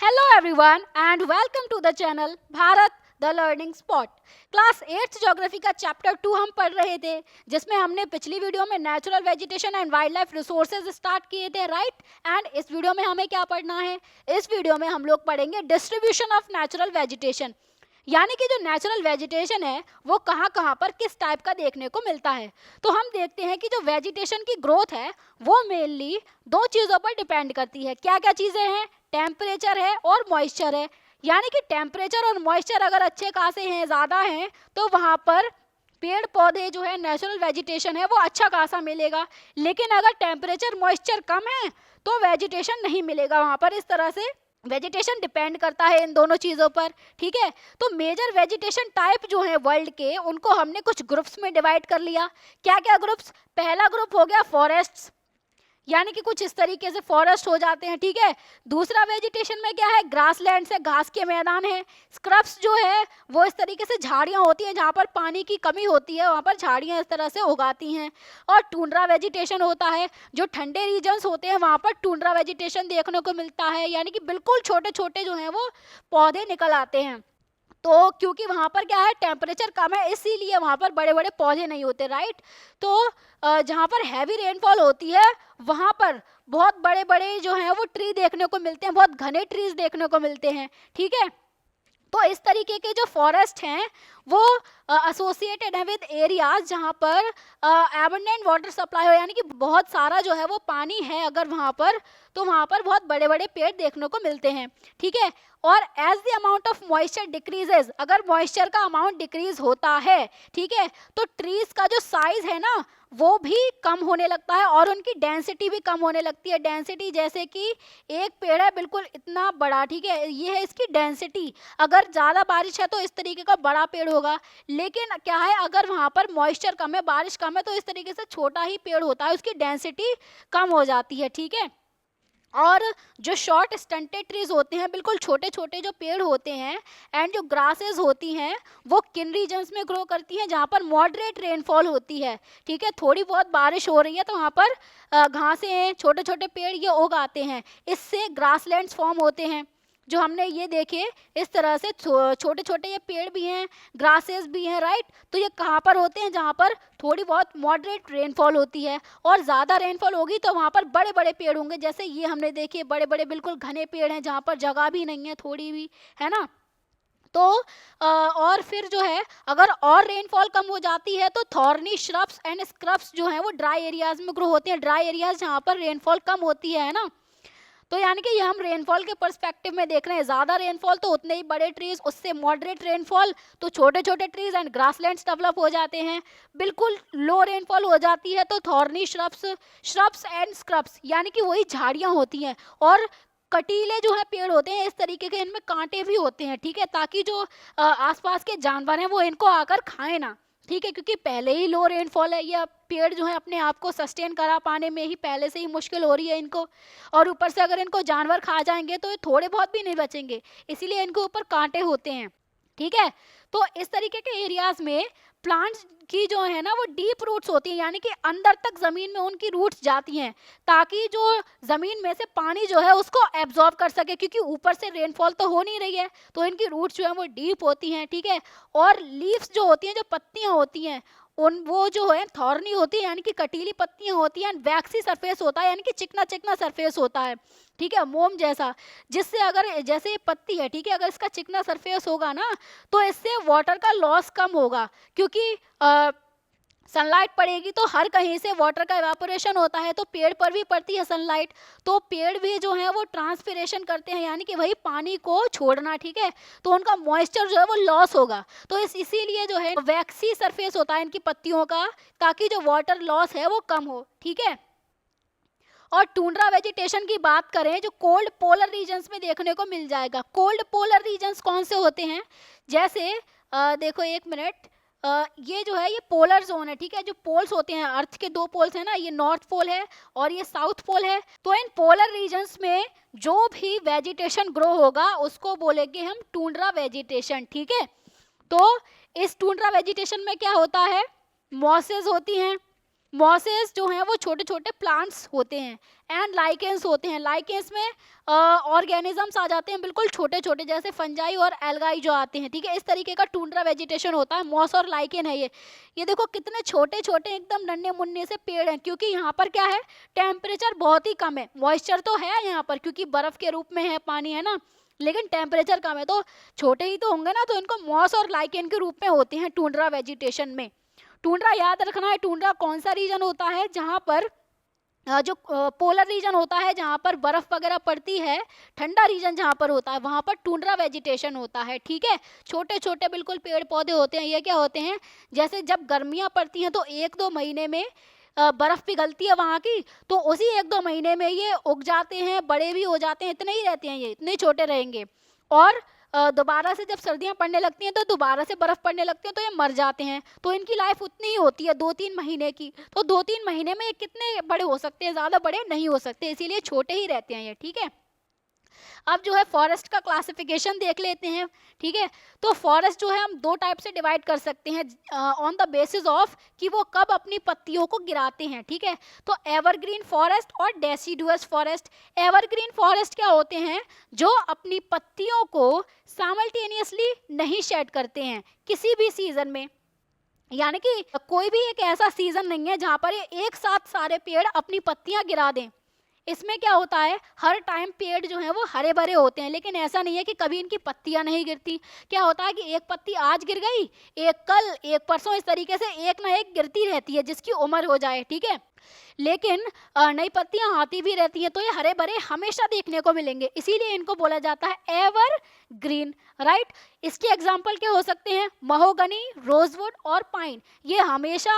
Hello everyone and welcome to the channel Bharat the learning spot. Class 8th geography का chapter 2 हम पढ़ रहे थे, जिसमें हमने पिछली वीडियो में natural vegetation and wild life resources start किए थे, राइट। एंड इस वीडियो में हमें क्या पढ़ना है? इस वीडियो में हम लोग पढ़ेंगे डिस्ट्रीब्यूशन ऑफ नेचुरल वेजिटेशन, यानी कि जो नेचुरल वेजिटेशन है वो कहाँ कहाँ पर किस टाइप का देखने को मिलता है। तो हम देखते हैं कि जो वेजिटेशन की ग्रोथ है वो मेनली दो चीज़ों पर डिपेंड करती है। क्या क्या चीज़ें हैं? टेम्परेचर है और मॉइस्चर है। यानी कि टेम्परेचर और मॉइस्चर अगर अच्छे खासे हैं, ज़्यादा हैं, तो वहाँ पर पेड़ पौधे जो है नेचुरल वेजिटेशन है वो अच्छा खासा मिलेगा। लेकिन अगर टेम्परेचर मॉइस्चर कम है तो वेजिटेशन नहीं मिलेगा वहाँ पर। इस तरह से वेजिटेशन डिपेंड करता है इन दोनों चीज़ों पर, ठीक है। तो मेजर वेजिटेशन टाइप जो है वर्ल्ड के, उनको हमने कुछ ग्रुप्स में डिवाइड कर लिया। क्या क्या ग्रुप्स? पहला ग्रुप हो गया फॉरेस्ट्स, यानी कि कुछ इस तरीके से फॉरेस्ट हो जाते हैं, ठीक है। दूसरा वेजिटेशन में क्या है? ग्रासलैंड से, घास के मैदान है। स्क्रब्स जो है वो इस तरीके से झाड़ियाँ होती हैं, जहाँ पर पानी की कमी होती है वहाँ पर झाड़ियाँ इस तरह से उगाती हैं। और टुंड्रा वेजिटेशन होता है, जो ठंडे रीजन्स होते हैं वहाँ पर टुंड्रा वेजिटेशन देखने को मिलता है, यानी कि बिल्कुल छोटे छोटे जो हैं वो पौधे निकल आते हैं। तो क्योंकि वहाँ पर क्या है, टेम्परेचर कम है, इसीलिए वहाँ पर बड़े बड़े पौधे नहीं होते, राइट। तो जहाँ पर हैवी रेनफॉल होती है वहाँ पर बहुत बड़े बड़े जो हैं वो ट्री देखने को मिलते हैं, बहुत घने ट्रीज देखने को मिलते हैं, ठीक है। तो इस तरीके के जो फॉरेस्ट हैं वो एसोसिएटेड है विद एरियाज जहाँ पर एबंडेंट वाटर सप्लाई हो, यानी कि बहुत सारा जो है वो पानी है अगर वहाँ पर, तो वहाँ पर बहुत बड़े बड़े पेड़ देखने को मिलते हैं, ठीक है। और as the amount of moisture decreases, अगर मॉइस्चर का अमाउंट डिक्रीज होता है, ठीक है, तो ट्रीज का जो साइज है ना वो भी कम होने लगता है और उनकी डेंसिटी भी कम होने लगती है। डेंसिटी जैसे कि एक पेड़ है बिल्कुल इतना बड़ा, ठीक है, ये है इसकी डेंसिटी। अगर ज़्यादा बारिश है तो इस तरीके का बड़ा पेड़ होगा, लेकिन क्या है, अगर वहाँ पर मॉइस्चर कम है, बारिश कम है, तो इस तरीके से छोटा ही पेड़ होता है, उसकी डेंसिटी कम हो जाती है, ठीक है। और जो शॉर्ट स्टंटेड ट्रीज होते हैं, बिल्कुल छोटे छोटे जो पेड़ होते हैं, एंड जो ग्रासेस होती हैं वो किन रीजन्स में ग्रो करती हैं? जहाँ पर मॉडरेट रेनफॉल होती है, ठीक है, थोड़ी बहुत बारिश हो रही है तो वहाँ पर घासें, छोटे छोटे पेड़ ये उग आते हैं, इससे ग्रासलैंड्स फॉर्म होते हैं। जो हमने ये देखे इस तरह से छोटे छोटे ये पेड़ भी हैं, ग्रासेस भी हैं, राइट। तो ये कहाँ पर होते हैं? जहाँ पर थोड़ी बहुत मॉडरेट रेनफॉल होती है, और ज़्यादा रेनफॉल होगी तो वहाँ पर बड़े बड़े पेड़ होंगे, जैसे ये हमने देखे बड़े बड़े बिल्कुल घने पेड़ हैं जहाँ पर जगह भी नहीं है थोड़ी भी, है ना। तो और फिर जो है, अगर और रेनफॉल कम हो जाती है तो थॉर्नी श्रब्स एंड स्क्रब्स जो हैं वो ड्राई एरियाज में ग्रो होते हैं। ड्राई एरियाज जहाँ पर रेनफॉल कम होती है ना। तो यानी कि ये हम रेनफॉल के पर्सपेक्टिव में देख रहे हैं। ज़्यादा रेनफॉल तो उतने ही बड़े ट्रीज, उससे मॉडरेट रेनफॉल तो छोटे छोटे ट्रीज एंड ग्रासलैंड्स डेवलप हो जाते हैं। बिल्कुल लो रेनफॉल हो जाती है तो थॉर्नी श्रब्स एंड स्क्रब्स, यानी कि वही झाड़ियाँ होती हैं, और कटीले जो है पेड़ होते हैं इस तरीके के, इनमें कांटे भी होते हैं, ठीक है, ताकि जो आसपास के जानवर हैं वो इनको आकर खाएं ना, ठीक है, क्योंकि पहले ही लो रेनफॉल है, ये पेड़ जो है अपने आप को सस्टेन करा पाने में ही पहले से ही मुश्किल हो रही है इनको, और ऊपर से अगर इनको जानवर खा जाएंगे तो ये थोड़े बहुत भी नहीं बचेंगे, इसीलिए इनके ऊपर कांटे होते हैं, ठीक है। तो इस तरीके के एरियाज में प्लांट्स की जो है ना वो डीप रूट्स होती हैं, यानी कि अंदर तक ज़मीन में उनकी रूट्स जाती हैं, ताकि जो ज़मीन में से पानी जो है उसको एब्जॉर्ब कर सके, क्योंकि ऊपर से रेनफॉल तो हो नहीं रही है, तो इनकी रूट्स जो है वो डीप होती हैं, ठीक है। और लीव्स जो होती हैं, जो पत्तियां होती हैं, उन वो जो है थॉर्नी होती है, यानी कि कटीली पत्तियां होती हैं, वैक्सी सरफेस होता है, यानी कि चिकना चिकना सरफेस होता है, ठीक है, मोम जैसा, जिससे अगर जैसे ये पत्ती है, ठीक है, अगर इसका चिकना सरफेस होगा ना तो इससे वाटर का लॉस कम होगा, क्योंकि सनलाइट पड़ेगी तो हर कहीं से वाटर का इवापोरेशन होता है, तो पेड़ पर भी पड़ती है सनलाइट, तो पेड़ भी जो है वो ट्रांसपिरेशन करते हैं, यानी कि वही पानी को छोड़ना, ठीक है, तो उनका मॉइस्चर जो है वो लॉस होगा, तो इसीलिए जो है वैक्सी सरफेस होता है इनकी पत्तियों का, ताकि जो वाटर लॉस है वो कम हो, ठीक है। और टूंड्रा वेजिटेशन की बात करें, जो कोल्ड पोलर रीजन्स में देखने को मिल जाएगा। कोल्ड पोलर रीजन्स कौन से होते हैं? जैसे देखो एक मिनट, ये जो है ये पोलर जोन है, ठीक है, जो पोल्स होते हैं, अर्थ के दो पोल्स हैं ना, ये नॉर्थ पोल है और ये साउथ पोल है। तो इन पोलर रीजन्स में जो भी वेजिटेशन ग्रो होगा उसको बोलेंगे हम टूंड्रा वेजिटेशन, ठीक है। तो इस टूंड्रा वेजिटेशन में क्या होता है? मॉसेस होती हैं, मॉसेस जो हैं वो छोटे छोटे प्लांट्स होते हैं, एंड लाइकेंस होते हैं। लाइकेंस में ऑर्गेनिजम्स आ जाते हैं बिल्कुल छोटे छोटे, जैसे फंजाई और एल्गाई जो आते हैं, ठीक है। इस तरीके का टुंड्रा वेजिटेशन होता है, मॉस और लाइकेन है ये देखो कितने छोटे छोटे एकदम नन्हे मुन्ने से पेड़ हैं, क्योंकि यहाँ पर क्या है, टेम्परेचर बहुत ही कम है। मॉइस्चर तो है यहाँ पर क्योंकि बर्फ के रूप में है पानी, है ना, लेकिन टेम्परेचर कम है, तो छोटे ही तो होंगे ना, तो इनको मॉस और लाइकेन के रूप में होते हैं टुंड्रा वेजिटेशन में। टुंड्रा याद रखना है, टुंड्रा कौन सा रीजन होता है, जहाँ पर जो पोलर रीजन होता है, जहाँ पर बर्फ वगैरह पड़ती है, ठंडा रीजन जहाँ पर होता है वहाँ पर टुंड्रा वेजिटेशन होता है, ठीक है। छोटे छोटे बिल्कुल पेड़ पौधे होते हैं। ये क्या होते हैं, जैसे जब गर्मियाँ पड़ती हैं तो 1-2 महीने में बर्फ पिघलती है वहाँ की, तो उसी 1-2 महीने में ये उग जाते हैं, बड़े भी हो जाते हैं, इतने ही रहते हैं, ये इतने छोटे रहेंगे। और दोबारा से जब सर्दियाँ पड़ने लगती हैं तो दोबारा से बर्फ़ पड़ने लगती है तो ये मर जाते हैं। तो इनकी लाइफ उतनी ही होती है 2-3 महीने की। तो 2-3 महीने में ये कितने बड़े हो सकते हैं, ज़्यादा बड़े नहीं हो सकते, इसीलिए छोटे ही रहते हैं ये, ठीक है। अब जो है फॉरेस्ट का क्लासिफिकेशन देख लेते हैं, ठीक है। तो फॉरेस्ट जो है हम 2 टाइप से डिवाइड कर सकते हैं ऑन द बेसिस ऑफ कि वो कब अपनी पत्तियों को गिराते हैं, ठीक है। तो एवरग्रीन फॉरेस्ट और डेसिडुअस फॉरेस्ट। एवरग्रीन फॉरेस्ट क्या होते हैं, जो अपनी पत्तियों को साइमल्टेनियसली नहीं शेड करते हैं किसी भी सीजन में, यानी कि कोई भी एक ऐसा सीजन नहीं है जहाँ पर ये एक साथ सारे पेड़ अपनी पत्तियां गिरा दें। इसमें क्या होता है, हर टाइम पेड़ जो है वो हरे भरे होते हैं, लेकिन ऐसा नहीं है कि कभी इनकी पत्तियां नहीं गिरती। क्या होता है कि एक पत्ती आज गिर गई, एक कल, एक परसों, इस तरीके से एक ना एक गिरती रहती है जिसकी उम्र हो जाए, ठीक है। लेकिन नई पत्तियां आती भी रहती हैं, तो ये हरे भरे हमेशा देखने को मिलेंगे, इसीलिए इनको बोला जाता है एवर ग्रीन, राइट। इसके एग्जाम्पल क्या हो सकते हैं, महोगनी, रोजवुड और पाइन। ये हमेशा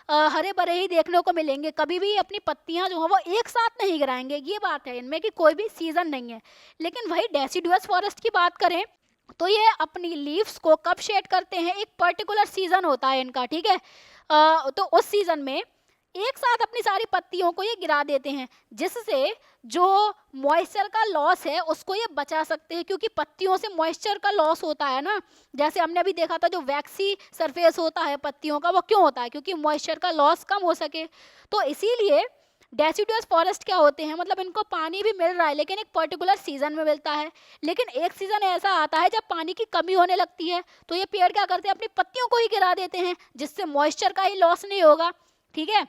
हरे भरे ही देखने को मिलेंगे, कभी भी अपनी पत्तियां जो है वो एक साथ नहीं गिराएंगे। ये बात है इनमें कि कोई भी सीजन नहीं है। लेकिन वही डेसिडुअस फॉरेस्ट की बात करें तो ये अपनी लीव्स को कब शेड करते हैं, एक पर्टिकुलर सीजन होता है इनका, ठीक है। तो उस सीजन में एक साथ अपनी सारी पत्तियों को ये गिरा देते हैं, जिससे जो मॉइस्चर का लॉस है उसको ये बचा सकते हैं, क्योंकि पत्तियों से मॉइस्चर का लॉस होता है ना। जैसे हमने अभी देखा था, जो वैक्सी सरफेस होता है पत्तियों का, वो क्यों होता है, क्योंकि मॉइस्चर का लॉस कम हो सके। तो इसीलिए डेसिडुअस फॉरेस्ट क्या होते हैं, मतलब इनको पानी भी मिल रहा है लेकिन एक पर्टिकुलर सीजन में मिलता है। लेकिन एक सीजन ऐसा आता है जब पानी की कमी होने लगती है, तो ये पेड़ क्या करते हैं, अपनी पत्तियों को ही गिरा देते हैं, जिससे मॉइस्चर का ही लॉस नहीं होगा, ठीक है।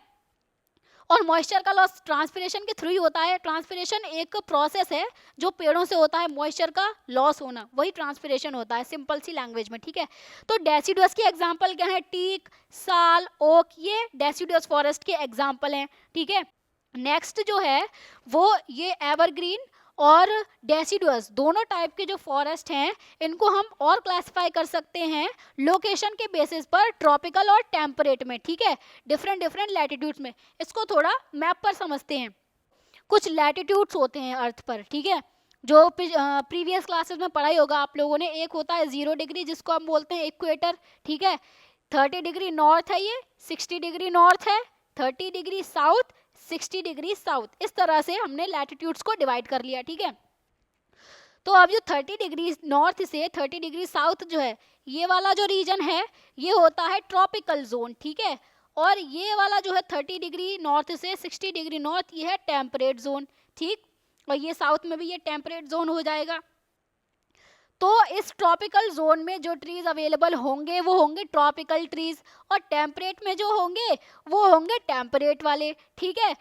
और मॉइस्चर का लॉस ट्रांसपिरेशन के थ्रू ही होता है। ट्रांसपिरेशन एक प्रोसेस है जो पेड़ों से होता है, मॉइस्चर का लॉस होना वही ट्रांसपिरेशन होता है, सिंपल सी लैंग्वेज में, ठीक है। तो डेसिडुअस के एग्जांपल क्या है, टीक, साल, ओक, ये डेसिडुअस फॉरेस्ट के एग्जांपल हैं, ठीक है। नेक्स्ट जो है वो ये एवरग्रीन और डेसिडुअस दोनों टाइप के जो फॉरेस्ट हैं, इनको हम और क्लासिफाई कर सकते हैं लोकेशन के बेसिस पर, ट्रॉपिकल और टेम्परेट में, ठीक है, डिफरेंट डिफरेंट लैटिट्यूड्स में। इसको थोड़ा मैप पर समझते हैं। कुछ लैटिट्यूड्स होते हैं अर्थ पर, ठीक है, जो प्रीवियस क्लासेस में पढ़ाई होगा आप लोगों ने। एक होता है 0 डिग्री, जिसको हम बोलते हैं इक्वेटर, ठीक है। 30 डिग्री नॉर्थ है ये, 60 डिग्री नॉर्थ है, 30 डिग्री साउथ, 60 डिग्री साउथ। इस तरह से हमने लैटिट्यूड्स को डिवाइड कर लिया, ठीक है। तो अब जो 30 डिग्री नॉर्थ से 30 डिग्री साउथ जो है, ये वाला जो रीजन है ये होता है ट्रॉपिकल जोन, ठीक है। और ये वाला जो है 30 डिग्री नॉर्थ से 60 डिग्री नॉर्थ, ये है टेम्परेट जोन, ठीक। और ये साउथ में भी ये टेम्परेट जोन हो जाएगा। तो इस ट्रॉपिकल जोन में जो ट्रीज अवेलेबल होंगे वो होंगे ट्रॉपिकल ट्रीज, और टेम्परेट में जो होंगे वो होंगे टेम्परेट वाले, ठीक है।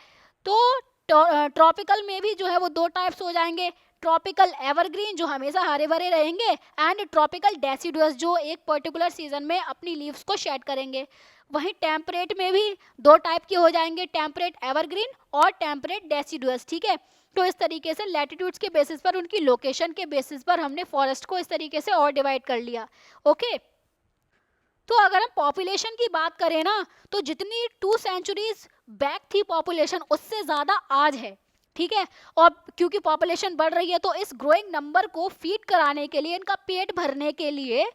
तो ट्रॉपिकल में भी जो है वो 2 टाइप्स हो जाएंगे, ट्रॉपिकल एवरग्रीन जो हमेशा हरे भरे रहेंगे, एंड ट्रॉपिकल डेसिडुअस जो एक पर्टिकुलर सीजन में अपनी लीव्स को शेड करेंगे। वहीं टेम्परेट में भी 2 टाइप के हो जाएंगे, टेम्परेट एवरग्रीन और टेम्परेट डेसिडुअस, ठीक है। तो इस तरीके से लैटिट्यूड्स के बेसिस पर, उनकी लोकेशन के बेसिस पर हमने फॉरेस्ट को इस तरीके से और डिवाइड कर लिया, ओके। तो अगर हम पॉपुलेशन की बात करें ना, तो जितनी 2 सेंचुरीज बैक थी पॉपुलेशन, उससे ज़्यादा आज है, ठीक है। और क्योंकि पॉपुलेशन बढ़ रही है, तो इस ग्रोइंग नंबर को फीड कराने के लिए, इनका पेट भरने के लिए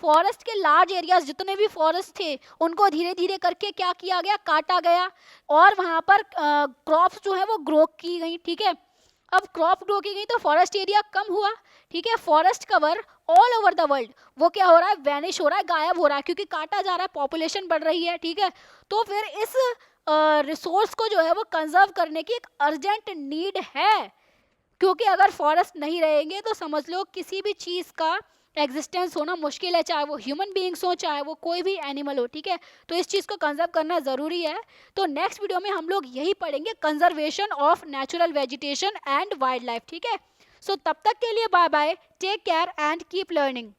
फॉरेस्ट के लार्ज एरियाज, जितने भी फॉरेस्ट थे, उनको धीरे धीरे करके क्या किया गया, काटा गया, और वहाँ पर क्रॉप्स जो है वो ग्रो की गई, ठीक है। अब क्रॉप ग्रो की गई तो फॉरेस्ट एरिया कम हुआ, ठीक है। Forest cover all over the world वो क्या हो रहा है, वैनिश हो रहा है, गायब हो रहा है, क्योंकि काटा जा रहा है, पॉपुलेशन बढ़ रही है, ठीक है। तो फिर इस रिसोर्स को जो है वो कंजर्व करने की एक अर्जेंट नीड है, क्योंकि अगर फॉरेस्ट नहीं रहेंगे तो समझ लो किसी भी चीज़ का एग्जिस्टेंस होना मुश्किल है, चाहे वो ह्यूमन बीइंग्स हो चाहे वो कोई भी एनिमल हो, ठीक है। तो इस चीज़ को कंजर्व करना ज़रूरी है। तो नेक्स्ट वीडियो में हम लोग यही पढ़ेंगे, conservation of natural vegetation and wildlife, ठीक है। सो तब तक के लिए bye bye, take care and keep learning.